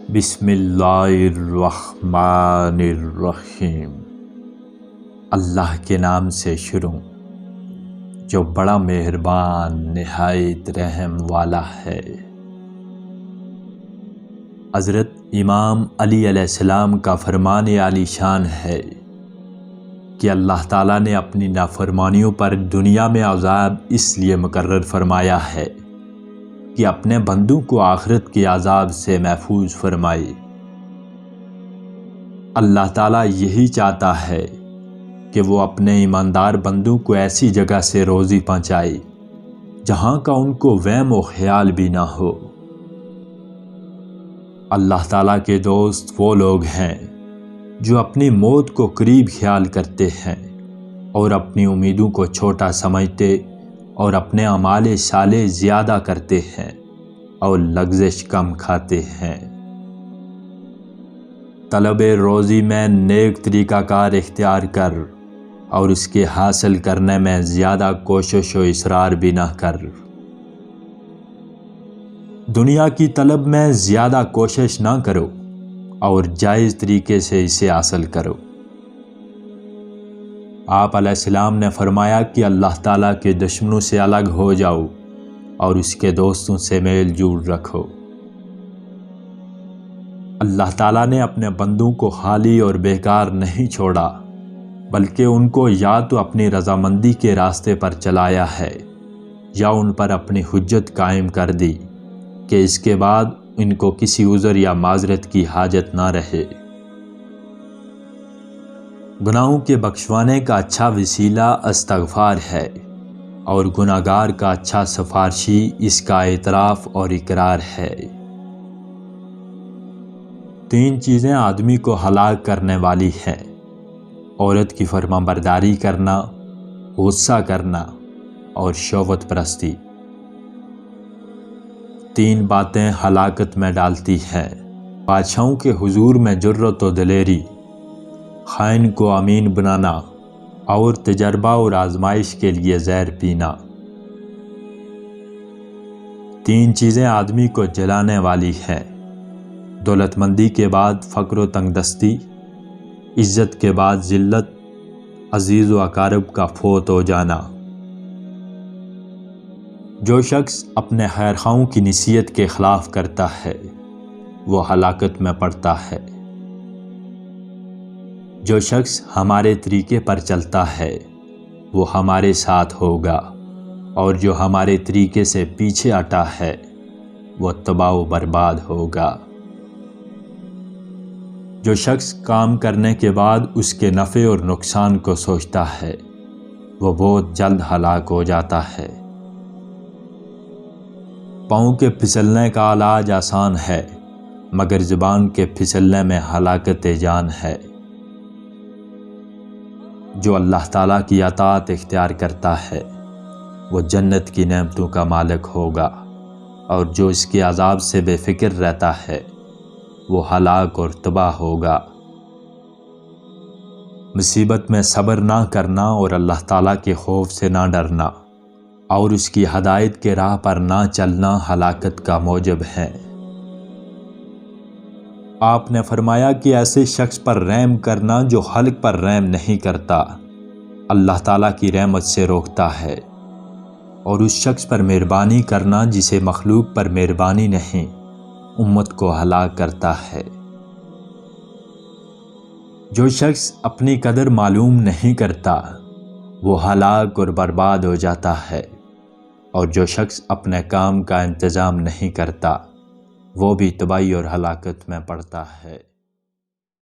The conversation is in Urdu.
بسم اللہ الرحمن الرحیم۔ اللہ کے نام سے شروع جو بڑا مہربان نہایت رحم والا ہے۔ حضرت امام علی علیہ السلام کا فرمان عالی شان ہے کہ اللہ تعالیٰ نے اپنی نافرمانیوں پر دنیا میں عذاب اس لیے مقرر فرمایا ہے کہ اپنے بندوں کو آخرت کے عذاب سے محفوظ فرمائے۔ اللہ تعالیٰ یہی چاہتا ہے کہ وہ اپنے ایماندار بندوں کو ایسی جگہ سے روزی پہنچائے جہاں کا ان کو وہم و خیال بھی نہ ہو۔ اللہ تعالیٰ کے دوست وہ لوگ ہیں جو اپنی موت کو قریب خیال کرتے ہیں اور اپنی امیدوں کو چھوٹا سمجھتے اور اپنے اعمال صالح زیادہ کرتے ہیں اور لغزش کم کھاتے ہیں۔ طلب روزی میں نیک طریقہ کار اختیار کر اور اس کے حاصل کرنے میں زیادہ کوشش و اصرار بھی نہ کر۔ دنیا کی طلب میں زیادہ کوشش نہ کرو اور جائز طریقے سے اسے حاصل کرو۔ آپ علیہ السلام نے فرمایا کہ اللہ تعالیٰ کے دشمنوں سے الگ ہو جاؤ اور اس کے دوستوں سے میل جول رکھو۔ اللہ تعالیٰ نے اپنے بندوں کو خالی اور بیکار نہیں چھوڑا بلکہ ان کو یا تو اپنی رضامندی کے راستے پر چلایا ہے یا ان پر اپنی حجت قائم کر دی کہ اس کے بعد ان کو کسی عذر یا معذرت کی حاجت نہ رہے۔ گناہوں کے بخشوانے کا اچھا وسیلہ استغفار ہے اور گناہگار کا اچھا سفارشی اس کا اعتراف اور اقرار ہے۔ 3 چیزیں آدمی کو ہلاک کرنے والی ہیں: عورت کی فرمانبرداری کرنا، غصہ کرنا اور شہوت پرستی۔ 3 باتیں ہلاکت میں ڈالتی ہیں: بادشاہوں کے حضور میں جرأت و دلیری، خائن کو امین بنانا اور تجربہ اور آزمائش کے لیے زہر پینا۔ 3 چیزیں آدمی کو جلانے والی ہیں: دولت مندی کے بعد فقر و تنگ دستی، عزت کے بعد ذلت، عزیز و اقارب کا فوت ہو جانا۔ جو شخص اپنے خیرخواہوں کی نصیحت کے خلاف کرتا ہے وہ ہلاکت میں پڑتا ہے۔ جو شخص ہمارے طریقے پر چلتا ہے وہ ہمارے ساتھ ہوگا اور جو ہمارے طریقے سے پیچھے ہٹا ہے وہ تباہ و برباد ہوگا۔ جو شخص کام کرنے کے بعد اس کے نفع اور نقصان کو سوچتا ہے وہ بہت جلد ہلاک ہو جاتا ہے۔ پاؤں کے پھسلنے کا علاج آسان ہے مگر زبان کے پھسلنے میں ہلاکت جان ہے۔ جو اللہ تعالیٰ کی اطاعت اختیار کرتا ہے وہ جنت کی نعمتوں کا مالک ہوگا اور جو اس کے عذاب سے بے فکر رہتا ہے وہ ہلاک اور تباہ ہوگا۔ مصیبت میں صبر نہ کرنا اور اللہ تعالیٰ کے خوف سے نہ ڈرنا اور اس کی ہدایت کے راہ پر نہ چلنا ہلاکت کا موجب ہے۔ آپ نے فرمایا کہ ایسے شخص پر رحم کرنا جو خلق پر رحم نہیں کرتا اللہ تعالیٰ کی رحمت سے روکتا ہے، اور اس شخص پر مہربانی کرنا جسے مخلوق پر مہربانی نہیں امت کو ہلاک کرتا ہے۔ جو شخص اپنی قدر معلوم نہیں کرتا وہ ہلاک اور برباد ہو جاتا ہے، اور جو شخص اپنے کام کا انتظام نہیں کرتا وہ بھی تباہی اور ہلاکت میں پڑتا ہے۔